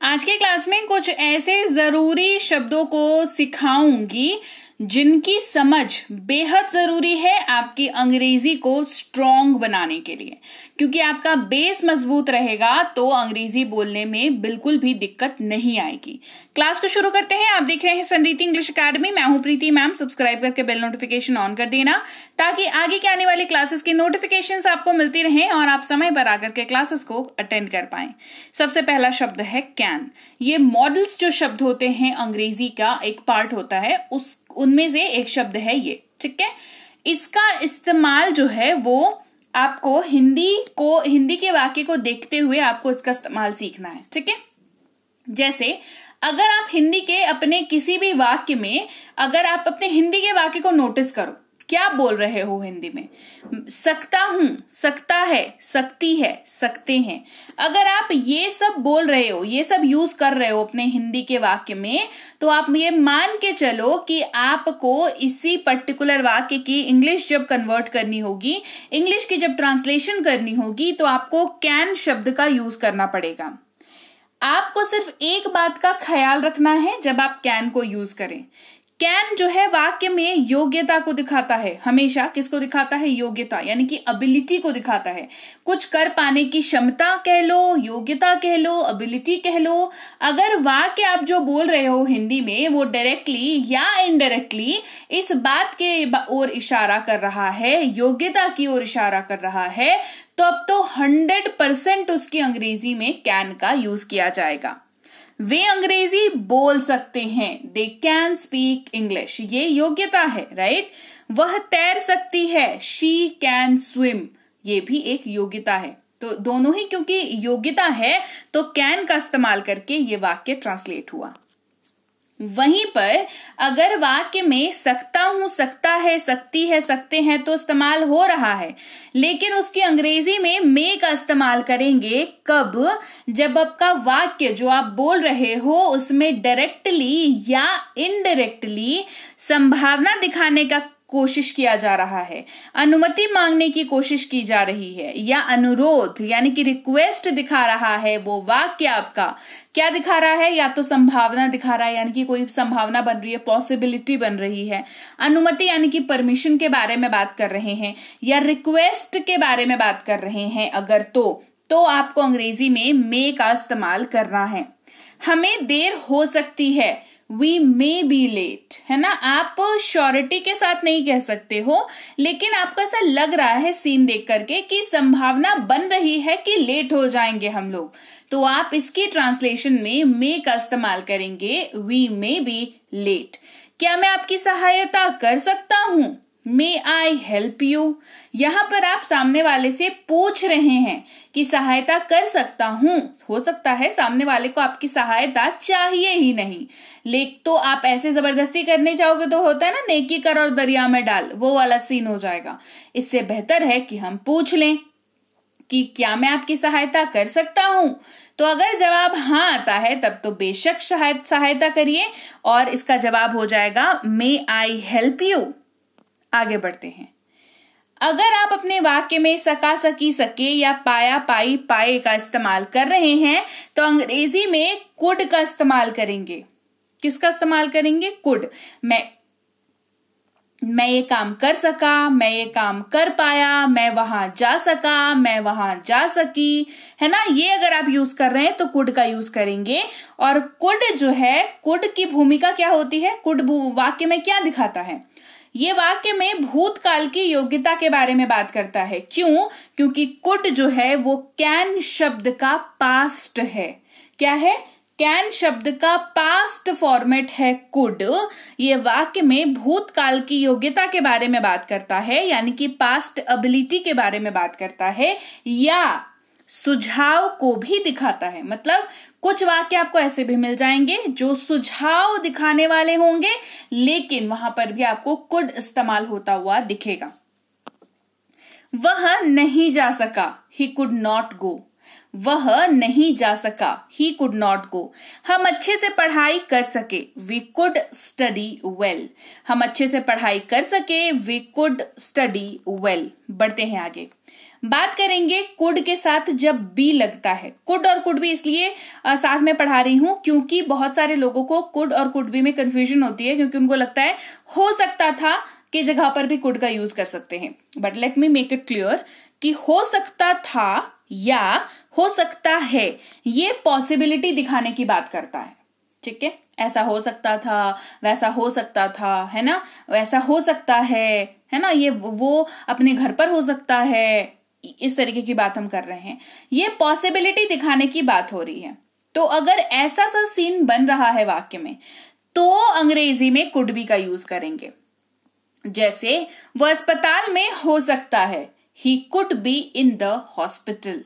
आज के क्लास में कुछ ऐसे जरूरी शब्दों को सिखाऊंगी जिनकी समझ बेहद जरूरी है आपकी अंग्रेजी को स्ट्रॉन्ग बनाने के लिए, क्योंकि आपका बेस मजबूत रहेगा तो अंग्रेजी बोलने में बिल्कुल भी दिक्कत नहीं आएगी। क्लास को शुरू करते हैं। आप देख रहे हैं संरीति इंग्लिश अकेडमी। मैं हूं प्रीति मैम। सब्सक्राइब करके बेल नोटिफिकेशन ऑन कर देना ताकि आगे के आने वाली क्लासेस की नोटिफिकेशंस आपको मिलती रहें और आप समय पर आकर के क्लासेस को अटेंड कर पाएं। सबसे पहला शब्द है कैन। ये मॉडल्स जो शब्द होते हैं अंग्रेजी का एक पार्ट होता है, उनमें से एक शब्द है ये, ठीक है। इसका इस्तेमाल जो है वो आपको हिंदी के वाक्य को देखते हुए आपको इसका इस्तेमाल सीखना है, ठीक है। जैसे अगर आप हिंदी के अपने किसी भी वाक्य में अगर आप अपने हिंदी के वाक्य को नोटिस करो, क्या बोल रहे हो हिंदी में? सकता हूं, सकता है, सकती है, सकते हैं। अगर आप ये सब बोल रहे हो, ये सब यूज कर रहे हो अपने हिंदी के वाक्य में, तो आप ये मान के चलो कि आपको इसी पर्टिकुलर वाक्य की इंग्लिश जब कन्वर्ट करनी होगी, इंग्लिश की जब ट्रांसलेशन करनी होगी, तो आपको कैन शब्द का यूज करना पड़ेगा। आपको सिर्फ एक बात का ख्याल रखना है जब आप कैन को यूज करें। कैन जो है वाक्य में योग्यता को दिखाता है। हमेशा किसको दिखाता है? योग्यता, यानी कि एबिलिटी को दिखाता है। कुछ कर पाने की क्षमता कह लो, योग्यता कह लो, एबिलिटी कह लो। अगर वाक्य आप जो बोल रहे हो हिंदी में वो डायरेक्टली या इनडायरेक्टली इस बात के ओर इशारा कर रहा है, योग्यता की ओर इशारा कर रहा है, तो अब तो 100% उसकी अंग्रेजी में कैन का यूज किया जाएगा। वे अंग्रेजी बोल सकते हैं, दे कैन स्पीक इंग्लिश, ये योग्यता है, राइट। वह तैर सकती है, शी कैन स्विम, ये भी एक योग्यता है। तो दोनों ही क्योंकि योग्यता है तो कैन का इस्तेमाल करके ये वाक्य ट्रांसलेट हुआ। वहीं पर अगर वाक्य में सकता हूं, सकता है, सकती है, सकते हैं तो इस्तेमाल हो रहा है, लेकिन उसकी अंग्रेजी में मे का इस्तेमाल करेंगे कब? जब आपका वाक्य जो आप बोल रहे हो उसमें डायरेक्टली या इनडायरेक्टली संभावना दिखाने का कोशिश किया जा रहा है, अनुमति मांगने की कोशिश की जा रही है, या अनुरोध यानी कि रिक्वेस्ट दिखा रहा है। वो वाक्य आपका क्या दिखा रहा है? या तो संभावना दिखा रहा है, यानी कि कोई संभावना बन रही है, पॉसिबिलिटी बन रही है। अनुमति यानी कि परमिशन के बारे में बात कर रहे हैं, या रिक्वेस्ट के बारे में बात कर रहे हैं अगर तो आपको अंग्रेजी में मे का इस्तेमाल करना है। हमें देर हो सकती है, We may be late, है ना। आप श्योरिटी के साथ नहीं कह सकते हो, लेकिन आपको ऐसा लग रहा है सीन देख करके कि संभावना बन रही है कि लेट हो जाएंगे हम लोग, तो आप इसकी ट्रांसलेशन में मे का इस्तेमाल करेंगे, We may be late। क्या मैं आपकी सहायता कर सकता हूं? May I help you? यहां पर आप सामने वाले से पूछ रहे हैं कि सहायता कर सकता हूं। हो सकता है सामने वाले को आपकी सहायता चाहिए ही नहीं, लेकिन तो आप ऐसे जबरदस्ती करने जाओगे तो होता है ना, नेकी कर और दरिया में डाल, वो वाला सीन हो जाएगा। इससे बेहतर है कि हम पूछ लें कि क्या मैं आपकी सहायता कर सकता हूं। तो अगर जवाब हाँ आता है तब तो बेशक सहायता करिए, और इसका जवाब हो जाएगा मे आई हेल्प यू। आगे बढ़ते हैं। अगर आप अपने वाक्य में सका, सकी, सके या पाया, पाई, पाए का इस्तेमाल कर रहे हैं तो अंग्रेजी में कुड का इस्तेमाल करेंगे। किसका इस्तेमाल करेंगे? कुड। मैं ये काम कर सका, मैं ये काम कर पाया, मैं वहां जा सका, मैं वहां जा सकी, है ना। ये अगर आप यूज कर रहे हैं तो कुड का यूज करेंगे। और कुड जो है, कुड की भूमिका क्या होती है? कुड वाक्य में क्या दिखाता है? ये वाक्य में भूतकाल की योग्यता के बारे में बात करता है। क्यों? क्योंकि कुड जो है वो कैन शब्द का पास्ट है। क्या है? कैन शब्द का पास्ट फॉर्मेट है कुड। ये वाक्य में भूतकाल की योग्यता के बारे में बात करता है, यानी कि पास्ट एबिलिटी के बारे में बात करता है, या सुझाव को भी दिखाता है। मतलब कुछ वाक्य आपको ऐसे भी मिल जाएंगे जो सुझाव दिखाने वाले होंगे, लेकिन वहां पर भी आपको कुड इस्तेमाल होता हुआ दिखेगा। वह नहीं जा सका, ही कुड नॉट गो। वह नहीं जा सका, ही कुड नॉट गो। हम अच्छे से पढ़ाई कर सके, वी कुड स्टडी वेल। हम अच्छे से पढ़ाई कर सके, वी कुड स्टडी वेल। बढ़ते हैं आगे। बात करेंगे कुड के साथ जब बी लगता है। कुड और कुड बी इसलिए साथ में पढ़ा रही हूं क्योंकि बहुत सारे लोगों को कुड और कुड बी में कंफ्यूजन होती है, क्योंकि उनको लगता है हो सकता था की जगह पर भी कुड का यूज कर सकते हैं। But let me make it clear कि हो सकता था या हो सकता है ये पॉसिबिलिटी दिखाने की बात करता है। ठीक है, ऐसा हो सकता था, वैसा हो सकता था, है ना, वैसा हो सकता है ना, ये वो अपने घर पर हो सकता है, इस तरीके की बात हम कर रहे हैं। ये पॉसिबिलिटी दिखाने की बात हो रही है। तो अगर ऐसा सा सीन बन रहा है वाक्य में तो अंग्रेजी में कुड बी का यूज करेंगे। जैसे वह अस्पताल में हो सकता है, ही could be in the hospital.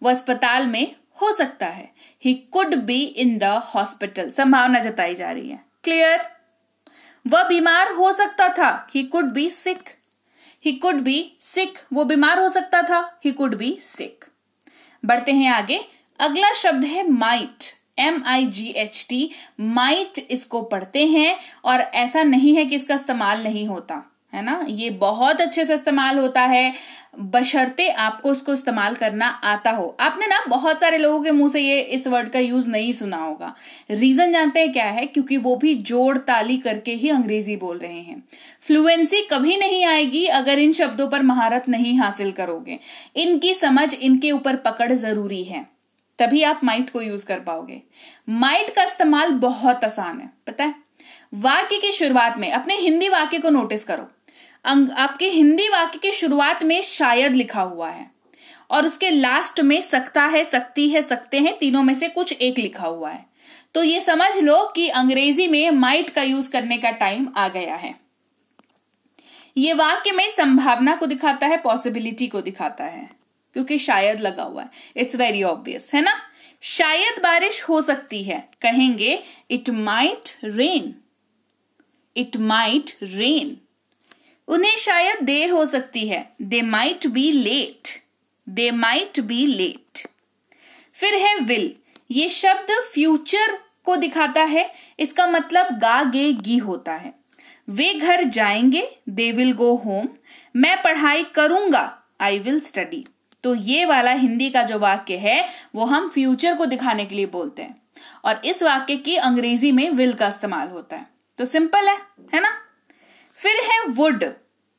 वह अस्पताल में हो सकता है, ही could be in the hospital. संभावना जताई जा रही है। क्लियर? वह बीमार हो सकता था, he could be sick. He could be sick, वो बीमार हो सकता था, ही कुड बी सिक। बढ़ते हैं आगे। अगला शब्द है माइट, MIGHT। माइट इसको पढ़ते हैं और ऐसा नहीं है कि इसका इस्तेमाल नहीं होता, है ना, ये बहुत अच्छे से इस्तेमाल होता है, बशर्ते आपको उसको इस्तेमाल करना आता हो। आपने ना बहुत सारे लोगों के मुंह से ये इस वर्ड का यूज नहीं सुना होगा। रीजन जानते हैं क्या है? क्योंकि वो भी जोड़ ताली करके ही अंग्रेजी बोल रहे हैं। फ्लुएंसी कभी नहीं आएगी अगर इन शब्दों पर महारत नहीं हासिल करोगे। इनकी समझ, इनके ऊपर पकड़ जरूरी है, तभी आप माइट को यूज कर पाओगे। माइट का इस्तेमाल बहुत आसान है, पता है। वाक्य की शुरुआत में, अपने हिंदी वाक्य को नोटिस करो, आपके हिंदी वाक्य की शुरुआत में शायद लिखा हुआ है और उसके लास्ट में सकता है, सकती है, सकते हैं, तीनों में से कुछ एक लिखा हुआ है। तो ये समझ लो कि अंग्रेजी में माइट का यूज करने का टाइम आ गया है। ये वाक्य में संभावना को दिखाता है, पॉसिबिलिटी को दिखाता है, क्योंकि शायद लगा हुआ है। इट्स वेरी ऑब्वियस, है ना। शायद बारिश हो सकती है, कहेंगे it might rain. It might rain. उन्हें शायद देर हो सकती है, they might be late. They might be late. फिर है विल। ये शब्द फ्यूचर को दिखाता है, इसका मतलब गा गे गी होता है। वे घर जाएंगे, दे विल गो होम। मैं पढ़ाई करूंगा, आई विल स्टडी। तो ये वाला हिंदी का जो वाक्य है वो हम फ्यूचर को दिखाने के लिए बोलते हैं और इस वाक्य की अंग्रेजी में विल का इस्तेमाल होता है। तो सिंपल है ना। फिर है वुड।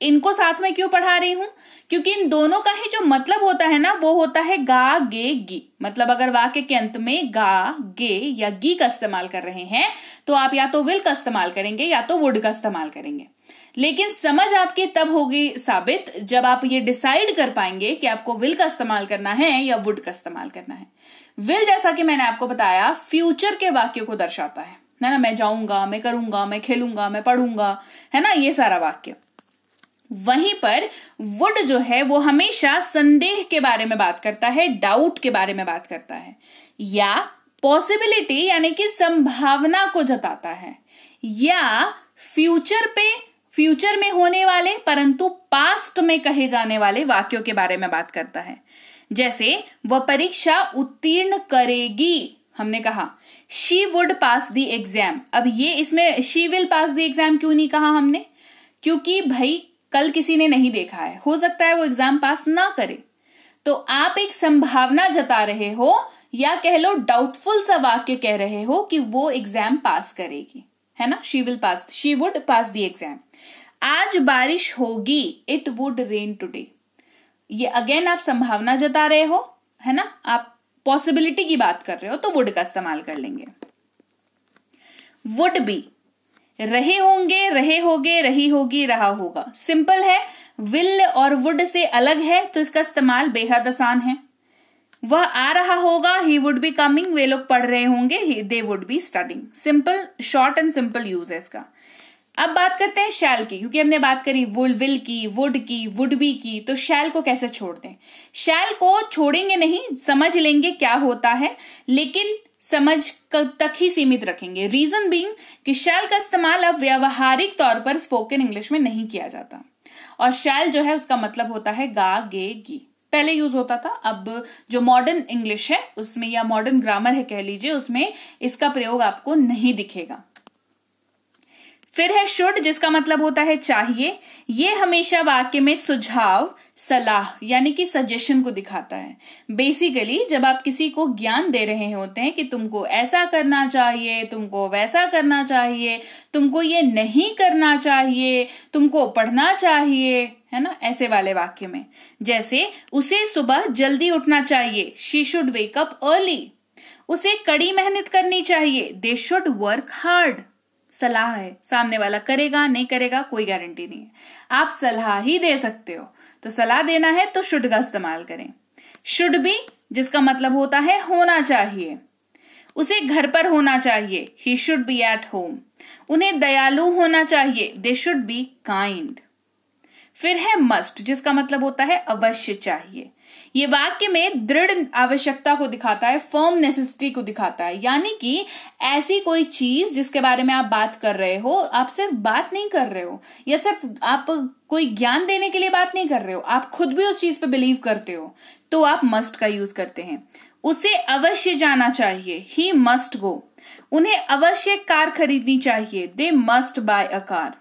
इनको साथ में क्यों पढ़ा रही हूं? क्योंकि इन दोनों का ही जो मतलब होता है ना वो होता है गा गे गी। मतलब अगर वाक्य के अंत में गा गे या गी का इस्तेमाल कर रहे हैं तो आप या तो विल का इस्तेमाल करेंगे या तो वुड का इस्तेमाल करेंगे। लेकिन समझ आपकी तब होगी साबित जब आप ये डिसाइड कर पाएंगे कि आपको विल का इस्तेमाल करना है या वुड का इस्तेमाल करना है। विल, जैसा कि मैंने आपको बताया, फ्यूचर के वाक्य को दर्शाता है ना। मैं जाऊंगा, मैं करूंगा, मैं खेलूंगा, मैं पढ़ूंगा, है ना, ये सारा वाक्य। वहीं पर वुड जो है वो हमेशा संदेह के बारे में बात करता है, डाउट के बारे में बात करता है, या पॉसिबिलिटी यानी कि संभावना को जताता है, या फ्यूचर में होने वाले परंतु पास्ट में कहे जाने वाले वाक्यों के बारे में बात करता है। जैसे वह परीक्षा उत्तीर्ण करेगी, हमने कहा she would pass the exam. अब ये इसमें she will pass the exam क्यों नहीं कहा हमने? क्योंकि भाई कल किसी ने नहीं देखा है, हो सकता है वो एग्जाम पास ना करे। तो आप एक संभावना जता रहे हो या कह लो डाउटफुल सा वाक्य कह रहे हो कि वो एग्जाम पास करेगी, है ना। She would pass the exam. आज बारिश होगी, इट वुड रेन टुडे। ये अगेन आप संभावना जता रहे हो, है ना, आप पॉसिबिलिटी की बात कर रहे हो तो वुड का इस्तेमाल कर लेंगे। वुड बी, रहे होंगे, रहे होगे, रही होगी, रहा होगा। सिंपल है, विल और वुड से अलग है तो इसका इस्तेमाल बेहद आसान है। वह आ रहा होगा, ही वुड बी कमिंग, वे लोग पढ़ रहे होंगे, they would be studying. Simple, short and simple use है इसका। अब बात करते हैं शैल की, क्योंकि हमने बात करी विल की, वुड बी की, तो शैल को कैसे छोड़ दें? शैल को छोड़ेंगे नहीं, समझ लेंगे क्या होता है, लेकिन समझ तक ही सीमित रखेंगे। रीजन बीइंग कि शैल का इस्तेमाल अब व्यावहारिक तौर पर स्पोकन इंग्लिश में नहीं किया जाता और शैल जो है उसका मतलब होता है गा गे गी। पहले यूज होता था, अब जो मॉडर्न इंग्लिश है उसमें या मॉडर्न ग्रामर है कह लीजिए, उसमें इसका प्रयोग आपको नहीं दिखेगा। फिर है शुड, जिसका मतलब होता है चाहिए। ये हमेशा वाक्य में सुझाव, सलाह यानी कि सजेशन को दिखाता है। बेसिकली जब आप किसी को ज्ञान दे रहे होते हैं कि तुमको ऐसा करना चाहिए, तुमको वैसा करना चाहिए, तुमको ये नहीं करना चाहिए, तुमको पढ़ना चाहिए, है ना, ऐसे वाले वाक्य में। जैसे उसे सुबह जल्दी उठना चाहिए, she should wake up early. उसे कड़ी मेहनत करनी चाहिए, दे शुड वर्क हार्ड। सलाह है, सामने वाला करेगा नहीं करेगा कोई गारंटी नहीं है, आप सलाह ही दे सकते हो। तो सलाह देना है तो शुड का इस्तेमाल करें। शुड बी, जिसका मतलब होता है होना चाहिए। उसे घर पर होना चाहिए, he should be at home. उन्हें दयालु होना चाहिए, दे शुड बी काइंड। फिर है मस्ट, जिसका मतलब होता है अवश्य चाहिए। ये वाक्य में दृढ़ आवश्यकता को दिखाता है, फर्म नेसेसिटी को दिखाता है, यानी कि ऐसी कोई चीज जिसके बारे में आप बात कर रहे हो, आप सिर्फ बात नहीं कर रहे हो या सिर्फ आप कोई ज्ञान देने के लिए बात नहीं कर रहे हो, आप खुद भी उस चीज पे बिलीव करते हो, तो आप मस्ट का यूज करते हैं। उसे अवश्य जाना चाहिए, ही मस्ट गो। उन्हें अवश्य कार खरीदनी चाहिए, they must buy a car.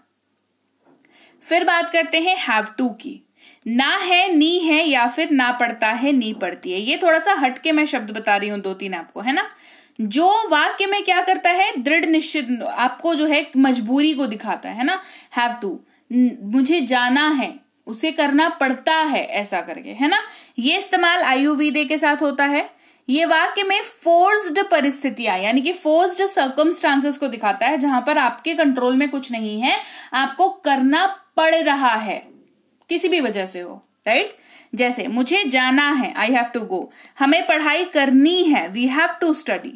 फिर बात करते हैं हैव टू की। ना है, नी है, या फिर ना पड़ता है, नी पड़ती है। ये थोड़ा सा हटके मैं शब्द बता रही हूं, 2-3 आपको, है ना। जो वाक्य में क्या करता है, दृढ़ निश्चित आपको जो है मजबूरी को दिखाता है ना। हैव टू, मुझे जाना है, उसे करना पड़ता है, ऐसा करके, है ना। ये इस्तेमाल आयुर्वेद के साथ होता है। ये वाक्य में फोर्स्ड परिस्थितियां यानी कि फोर्स्ड सर्कमस्टांसेस को दिखाता है, जहां पर आपके कंट्रोल में कुछ नहीं है, आपको करना पड़ रहा है, किसी भी वजह से हो, राइट। जैसे मुझे जाना है, आई हैव टू गो। हमें पढ़ाई करनी है, वी हैव टू स्टडी।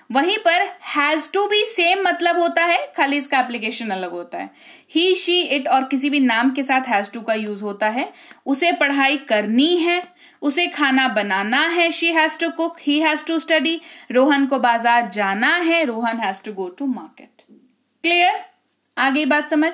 वहीं पर हैज टू भी सेम मतलब होता है, खाली इसका एप्लीकेशन अलग होता है। ही, शी, इट और किसी भी नाम के साथ हैज टू का यूज होता है। उसे पढ़ाई करनी है, उसे खाना बनाना है, she has to cook, he has to study. Rohan को बाजार जाना है, Rohan has to go to market. Clear, आगे बात समझ।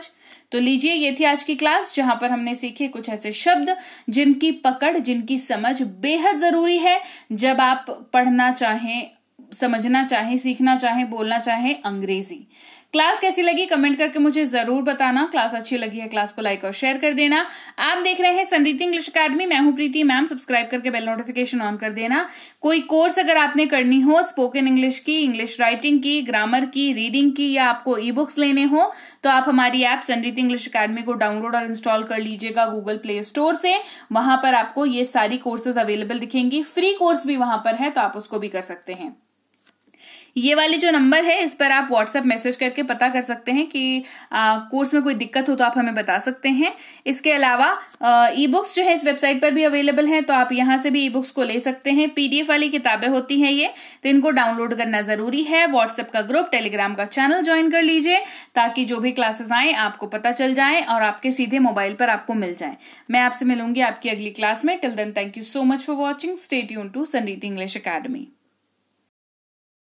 तो लीजिए, ये थी आज की क्लास, जहां पर हमने सीखे कुछ ऐसे शब्द जिनकी पकड़, जिनकी समझ बेहद जरूरी है जब आप पढ़ना चाहें, समझना चाहें, सीखना चाहें, बोलना चाहें अंग्रेजी। क्लास कैसी लगी कमेंट करके मुझे जरूर बताना। क्लास अच्छी लगी है, क्लास को लाइक और शेयर कर देना। आप देख रहे हैं संरीति इंग्लिश अकेडमी, मैं हूं प्रीति मैम। सब्सक्राइब करके बेल नोटिफिकेशन ऑन कर देना। कोई कोर्स अगर आपने करनी हो, स्पोकन इंग्लिश की, इंग्लिश राइटिंग की, ग्रामर की, रीडिंग की, या आपको ई बुक्स लेने हो, तो आप हमारी ऐप संरीति इंग्लिश अकेडमी को डाउनलोड और इंस्टॉल कर लीजिएगा गूगल प्ले स्टोर से। वहां पर आपको ये सारी कोर्सेज अवेलेबल दिखेंगी। फ्री कोर्स भी वहां पर है, तो आप उसको भी कर सकते हैं। ये वाली जो नंबर है, इस पर आप व्हाट्सएप मैसेज करके पता कर सकते हैं कि कोर्स में कोई दिक्कत हो तो आप हमें बता सकते हैं। इसके अलावा ई बुक्स जो है इस वेबसाइट पर भी अवेलेबल है, तो आप यहां से भी ई बुक्स को ले सकते हैं। पीडीएफ वाली किताबें होती हैं ये, तो इनको डाउनलोड करना जरूरी है। व्हाट्सएप का ग्रुप, टेलीग्राम का चैनल ज्वाइन कर लीजिए, ताकि जो भी क्लासेस आए आपको पता चल जाए और आपके सीधे मोबाइल पर आपको मिल जाए। मैं आपसे मिलूंगी आपकी अगली क्लास में। Till then, thank you so much for watching. Stay tuned to संरीति इंग्लिश अकेडमी।